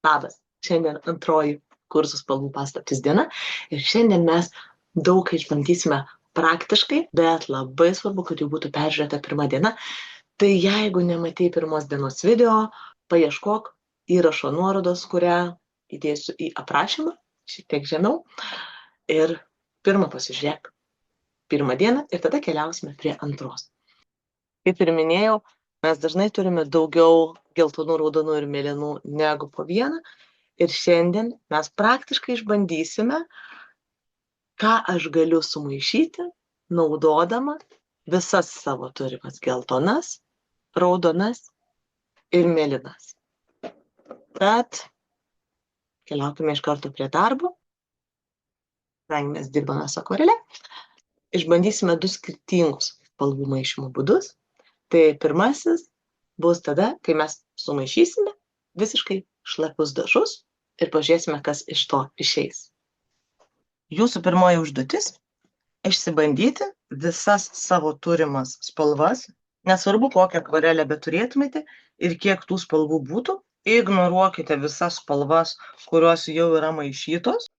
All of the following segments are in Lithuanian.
Labas, šiandien antroji kursų spalvų paslaptys diena ir šiandien mes daug išbandysime praktiškai, bet labai svarbu, kad jau būtų peržiūrėta pirma diena. Tai jeigu nematei pirmos dienos video, paieškok įrašo nuorodos, kurią įdėsiu į aprašymą, šiek tiek žemiau. Ir pirmą pasižiūrėk pirmą dieną ir tada keliausime prie antros. Kaip ir minėjau, mes dažnai turime daugiau geltonų, raudonų ir mėlynų negu po vieną. Ir šiandien mes praktiškai išbandysime, ką aš galiu sumaišyti, naudodama visas savo turimas geltonas, raudonas ir mėlynas. Tad keliaukime iš karto prie darbo. Kadangi mes dirbame su akvarele, išbandysime du skirtingus spalvų maišymo būdus. Tai pirmasis bus tada, kai mes sumaišysime visiškai šlapius dažus ir pažiūrėsime, kas iš to išeis. Jūsų pirmoji užduotis – išsibandyti visas savo turimas spalvas, nesvarbu kokią akvarelę beturėtumėte ir kiek tų spalvų būtų, ignoruokite visas spalvas, kurios jau yra maišytos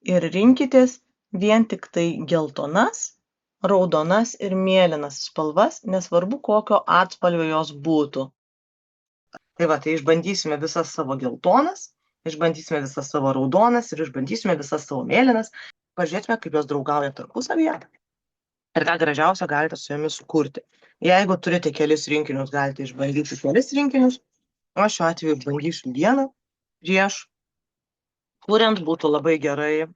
ir rinkitės vien tik tai geltonas, raudonas ir mėlynas spalvas, nesvarbu kokio atspalvio jos būtų. Tai išbandysime visas savo geltonas, išbandysime visas savo raudonas ir išbandysime visas savo mėlynas. Pažiūrėsime, kaip jos draugauja tarpusavyje ir ką gražiausio galite su jomis sukurti. Jeigu turite kelis rinkinius, galite išbandyti kelis rinkinius, o šiuo atveju bandysiu vieną. Prieš kuriant būtų labai gerai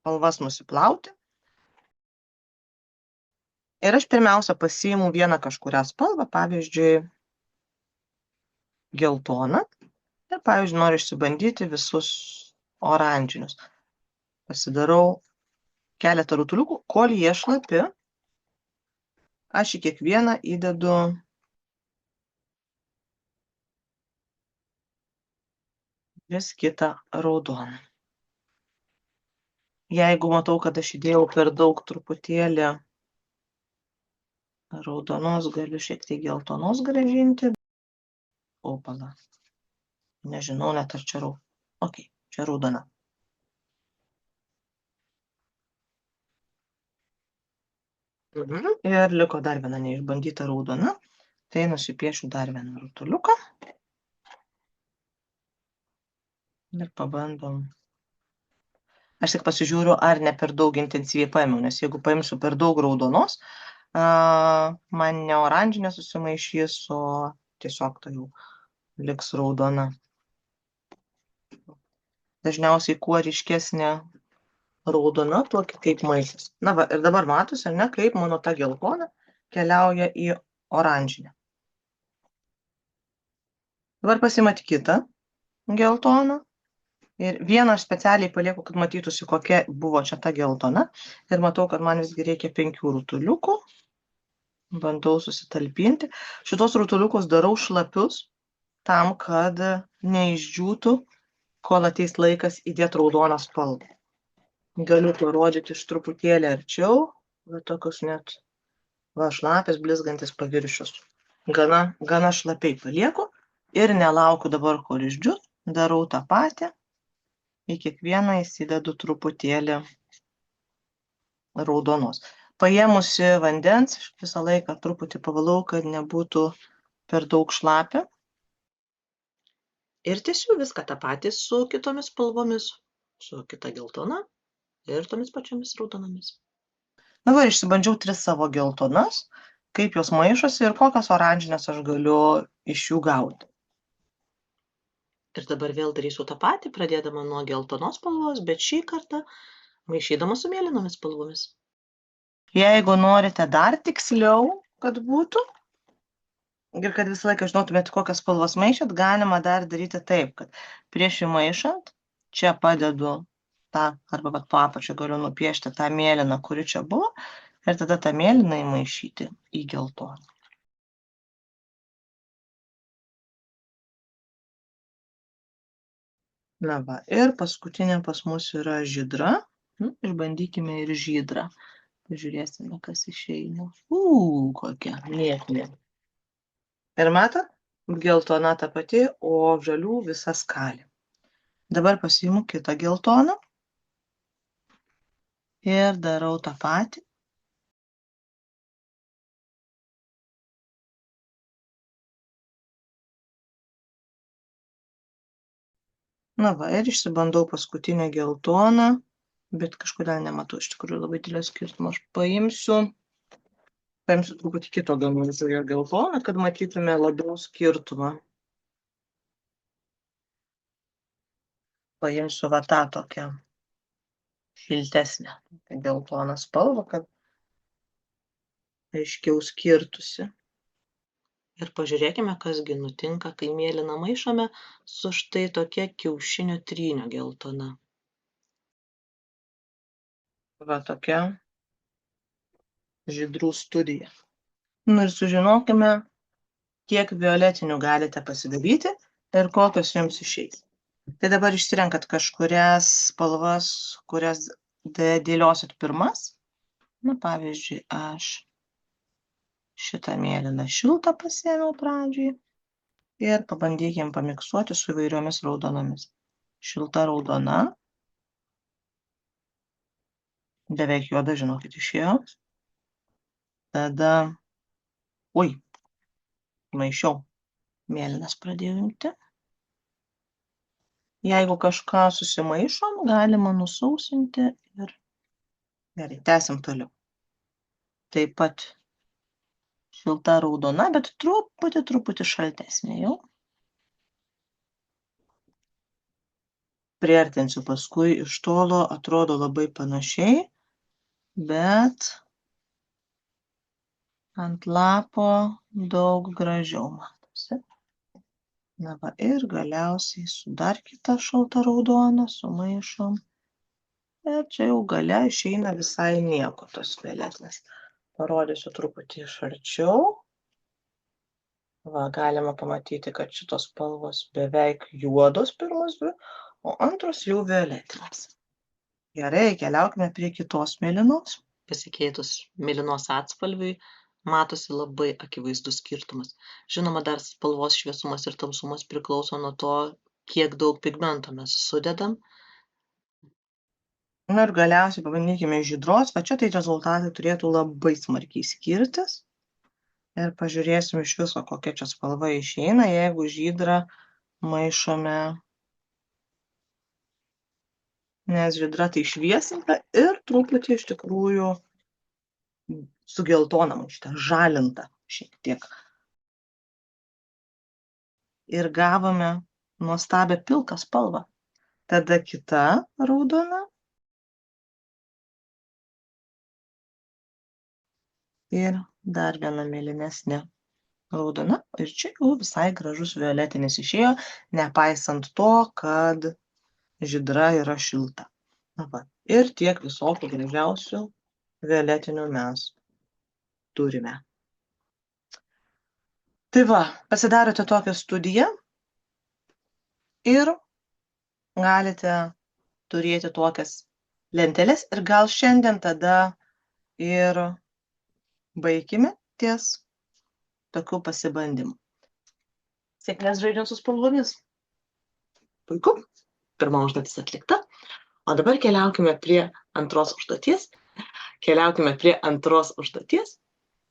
spalvas nusiplauti. Ir aš pirmiausia pasiimu vieną kažkurią spalvą, pavyzdžiui, geltoną. Ir, pavyzdžiui, noriu išsibandyti visus oranžinius. Pasidarau keletą rutuliukų, kol jie šlapi. Aš į kiekvieną įdedu vis kitą raudoną. Jeigu matau, kad aš įdėjau per daug truputėlį raudonos, galiu šiek tiek geltonos grąžinti. Opala. Nežinau, net ar čia raudona. Ok, čia raudona. Ir liko dar viena neišbandyta raudona. Tai nusipiešiu dar vieną rutuliuką. Ir pabandom. Aš tik pasižiūriu, ar ne per daug intensyviai paėmiau, nes jeigu paimsiu per daug raudonos, man ne oranžinė susimaišys, o tiesiog tai jau liks raudona. Dažniausiai kuo ryškesnė raudona, tuo kaip maišas. Na va, ir dabar matosi, ar ne, kaip mano ta geltona keliauja į oranžinę. Dabar pasiimate kitą geltoną. Ir vieną aš specialiai palieku, kad matytųsi, kokia buvo čia ta geltona. Ir matau, kad man visgi reikia 5 rutuliukų. Bandau susitalpinti. Šitos rutuliukus darau šlapius, tam, kad neišdžiūtų, kol ateis laikas įdėti raudoną spalvą. Galiu parodyti iš truputėlį arčiau, bet tokius net šlapės blizgantis paviršius. Gana šlapiai palieku ir nelaukiu dabar, kol išdžiūs. Darau tą patį. Į kiekvieną įsidedu truputėlį raudonos. Paėmusi vandens, visą laiką truputį pavalau, kad nebūtų per daug šlapia. Ir tiesiog viską tą patį su kitomis spalvomis, su kita geltona ir tomis pačiomis raudonomis. Dabar išsibandžiau 3 savo geltonas, kaip jos maišosi ir kokias oranžinės aš galiu iš jų gauti. Ir dabar vėl darysiu tą patį, pradėdama nuo geltonos spalvos, bet šį kartą maišydama su mėlynomis spalvomis. Jeigu norite dar tiksliau, kad būtų, ir kad visą laiką žinotumėte, kokias spalvas maišėt, galima dar daryti taip, kad prieš įmaišant, čia padedu tą, arba po apačią galiu nupiešti tą mėlyną, kuri čia buvo, ir tada tą mėlyną įmaišyti į geltoną. Na va, ir paskutinė pas mus yra žydra. Išbandykime ir žydrą. Pažiūrėsime, kas išeina. Kokia mėtinė. Ir matot, geltona ta pati, o žalių visa skalė. Dabar pasiimu kitą geltoną ir darau tą patį. Na va, ir išsibandau paskutinę geltoną, bet kažkodėl nematau iš tikrųjų labai didelio skirtumo. Aš paimsiu truputį kito gamintojo geltoną, kad matytume labiau skirtumą. Paimsiu va tą tokią šiltesnę geltoną spalvą, kad aiškiau skirtųsi. Ir pažiūrėkime, kasgi nutinka, kai mėlyną maišome su štai tokia kiaušinio trynio geltona. Va tokia žydrų studija. Nu ir sužinokime, kiek violetinių galite pasidaryti ir kokios jums išeis. Tai dabar išsirenkat kažkurias spalvas, kurias dėliosit pirmas. Na, pavyzdžiui, aš šitą mėlyną šiltą pasiėmiau pradžiai ir pabandykim pamiksuoti su įvairiomis raudonomis. Šilta raudona. Beveik juoda, žinokit, išėjo. Tada, maišiau. Mėlynas pradėjau imti. Jeigu kažką susimaišom, galima nusausinti ir gerai, tęsim toliau. Taip pat šilta raudona, bet truputį šaltesnė jau. Priartinsiu paskui iš tolo, atrodo labai panašiai, bet ant lapo daug gražiau matosi. Na va, ir galiausiai su dar kita šalta raudona sumaišom. Ir čia jau gale išeina visai nieko tos violetinės. Parodysiu truputį iš arčiau. Va, galima pamatyti, kad šitos spalvos beveik juodos pirmos dvi, o antros jau violetinės. Gerai, keliaukime prie kitos mėlynos. Pasikeitus mėlynos atspalviui, matosi labai akivaizdus skirtumas. Žinoma, dar spalvos šviesumas ir tamsumas priklauso nuo to, kiek daug pigmento mes sudedam. Na ir galiausiai pabandykime žydros, va čia tai rezultatai turėtų labai smarkiai skirtis. Ir pažiūrėsim iš viso, kokia čia spalva išeina, jeigu žydrą maišome, nes žydra tai šviesinta ir truputį iš tikrųjų su geltona maišyta, žalinta šiek tiek. Ir gavome nuostabią pilką spalvą. Tada kita raudona. Ir dar viena mėlynesnė raudona. Ir čia jau visai gražus violetinis išėjo, nepaisant to, kad žydra yra šilta. Na va. Ir tiek visokių gražiausių violetinių mes turime. Tai va, pasidarote tokią studiją ir galite turėti tokias lenteles ir gal šiandien tada ir baikime ties tokių pasibandymų. Sėkmės žaidžiant su spalvomis. Puiku, pirma užduotis atlikta, o dabar keliaukime prie antros užduoties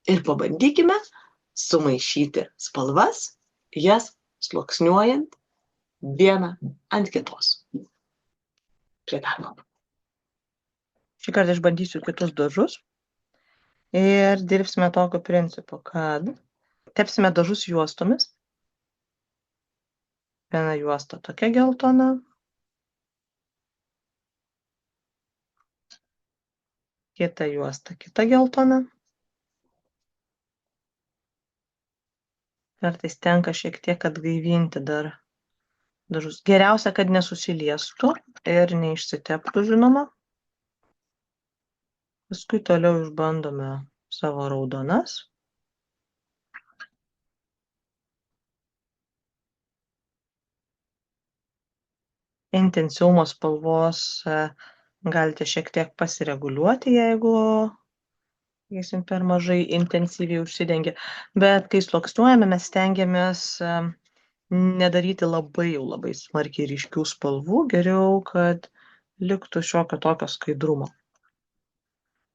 ir pabandykime sumaišyti spalvas, jas sluoksniuojant vieną ant kitos. Prie darbo. Šį kartą išbandysiu kitus dažus ir dirbsime tokiu principu, kad tepsime dažus juostomis. Viena juosta tokia geltona. Kita juosta kita geltona. Kartais tenka šiek tiek atgaivinti dar dažus. Geriausia, kad nesusiliestų ir neišsiteptų, žinoma. Paskui toliau išbandome savo raudonas. Intensyvumo spalvos galite šiek tiek pasireguliuoti, jeigu per mažai intensyviai užsidengia. Bet kai sluoksniuojame, mes stengiamės nedaryti labai smarkiai ryškių spalvų, geriau, kad liktų šiokio tokio skaidrumo.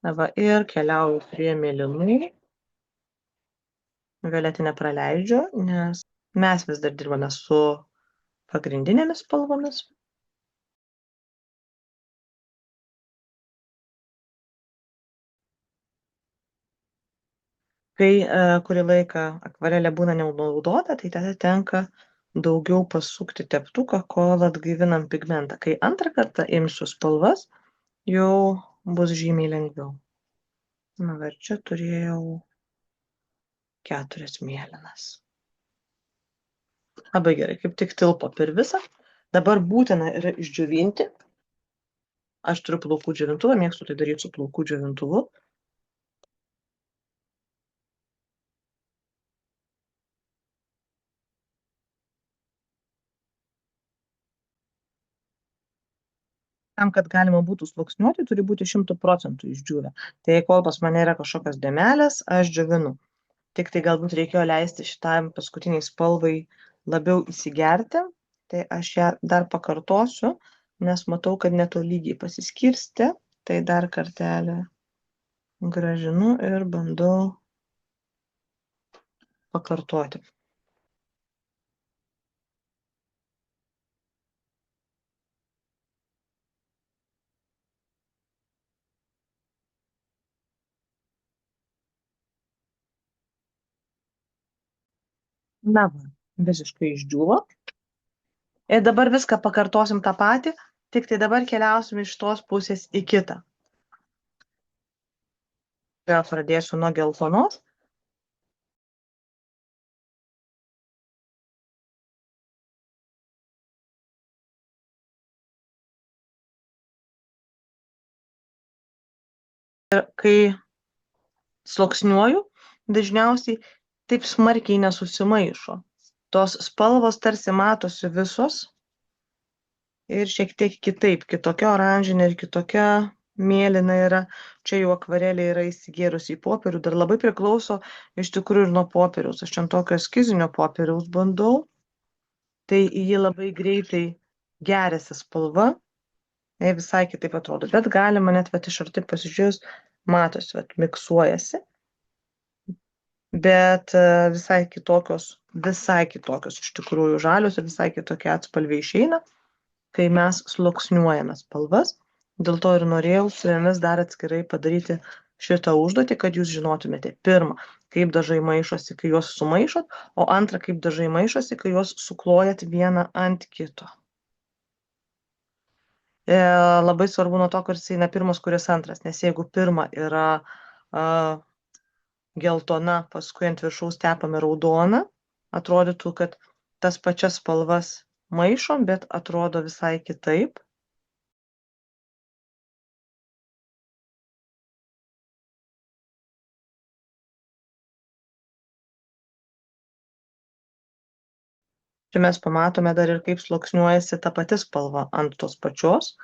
Na va, ir keliauju prie mėlynų. Violetinę praleidžiu, nes mes vis dar dirbame su pagrindinėmis spalvomis. Kai kurį laiką akvarelė būna nenaudota, tai tada tenka daugiau pasukti teptuką, kol atgaivinam pigmentą. Kai antrą kartą imsiu spalvas, jau bus žymiai lengviau. Na, ir čia turėjau 4 mėlynas. Labai gerai, kaip tik tilpo per visą. Dabar būtina yra išdžiovinti. Aš turiu plaukų džiovintuvą, mėgstu tai daryti su plaukų džiovintuvu. Tam, kad galima būtų sluoksniuoti, turi būti 100% išdžiūvę. Tai kol pas mane yra kažkokios dėmelės, aš džiovinu. Tik tai galbūt reikėjo leisti šitam paskutiniai spalvai labiau įsigerti. Tai aš ją dar pakartosiu, nes matau, kad netolygiai pasiskirsti. Tai dar kartelį grąžinu ir bandau pakartoti. Na va, visiškai išdžiūvo. Ir dabar viską pakartosim tą patį, tik tai dabar keliausim iš tos pusės į kitą. Vėl pradėsiu nuo geltonos. Ir kai sluoksniuoju, dažniausiai taip smarkiai nesusimaišo. Tos spalvos tarsi matosi visos ir šiek tiek kitaip, kitokia oranžinė ir kitokia mėlyna yra. Čia jau akvarelė yra įsigėrusi į popierių, dar labai priklauso iš tikrųjų ir nuo popieriaus. Aš čia ant tokio eskizinio popieriaus bandau, tai į jį labai greitai geriasi spalva, visai kitaip atrodo, bet galima net iš arti pasižiūrėjus, matosi, miksuojasi. Bet visai kitokios iš tikrųjų žalios ir visai kitokie atspalviai išeina, kai mes sluoksniuojame spalvas. Dėl to ir norėjau su jumis dar atskirai padaryti šitą užduotį, kad jūs žinotumėte. Pirma, kaip dažai maišosi, kai juos sumaišot, o antra, kaip dažai maišosi, kai juos suklojat vieną ant kito. Labai svarbu nuo to, kuris eina pirmas, kuris antras, nes jeigu pirma yra geltona, paskui ant viršaus tepame raudoną, atrodytų, kad tas pačias spalvas maišom, bet atrodo visai kitaip. Čia mes pamatome dar ir kaip sluoksniuojasi ta pati spalva ant tos pačios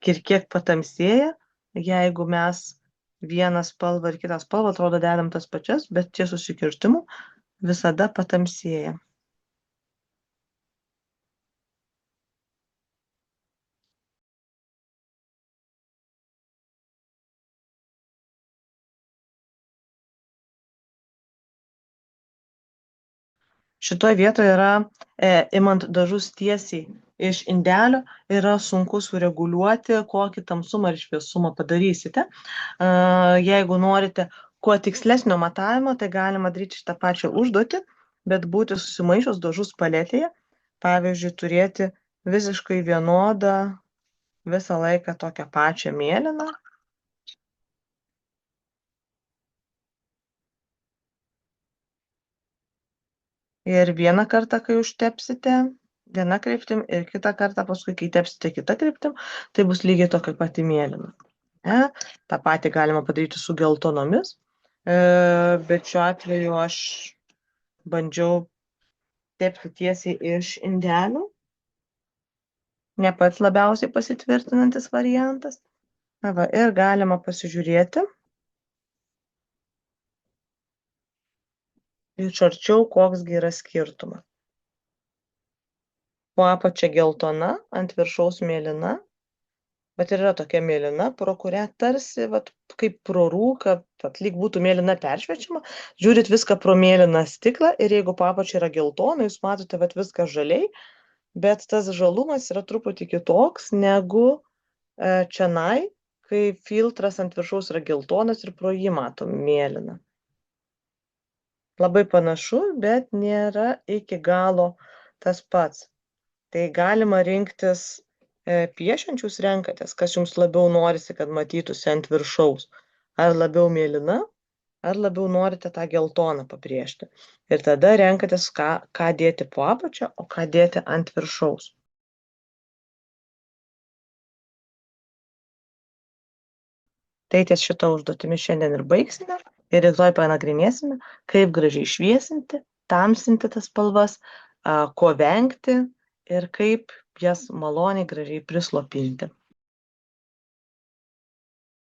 ir kiek patamsėja, jeigu mes vieną spalvą ir kitą spalvą atrodo dedam tas pačias, bet tie susikirtimų visada patamsėja. Šitoje vietoje yra, imant dažus tiesiai iš indelio, yra sunku sureguliuoti, kokį tamsumą ir šviesumą padarysite. Jeigu norite kuo tikslesnio matavimo, tai galima daryti šitą pačią užduotį, bet būti susimaišus dažus paletėje, pavyzdžiui, turėti visiškai vienodą visą laiką tokią pačią mėlyną. Ir vieną kartą, kai užtepsite viena kryptim ir kitą kartą paskui, kai tepsite kitą kryptim, tai bus lygiai tokia pati mėlyna. Ta patį galima padaryti su geltonomis, bet šiuo atveju aš bandžiau tepti tiesiai iš indelių. Ne pats labiausiai pasitvirtinantis variantas. Na va, ir galima pasižiūrėti iš arčiau, koksgi yra skirtumas. po apačia geltona, ant viršaus mėlyna, bet ir yra tokia mėlyna, pro kurią tarsi, vat, kaip pro rūką, vat, lyg būtų mėlyna peršviečiama, žiūrit viską pro mėlyną stiklą ir jeigu po apačia yra geltona, jūs matote vat, viską žaliai, bet tas žalumas yra truputį kitoks negu čianai, kai filtras ant viršaus yra geltonas ir pro jį matom mėlyną. Labai panašu, bet nėra iki galo tas pats. Tai galima rinktis, piešiančius renkatės, kas jums labiau norisi, kad matytųsi ant viršaus. Ar labiau mėlyna, ar labiau norite tą geltoną pabrėžti. Ir tada renkatės, ką dėti po apačia, o ką dėti ant viršaus. Tai ties šitą užduotimi šiandien ir baigsime ir rytoj panagrinėsime, kaip gražiai šviesinti, tamsinti tas spalvas, ko vengti ir kaip jas maloniai gražiai prislopinti.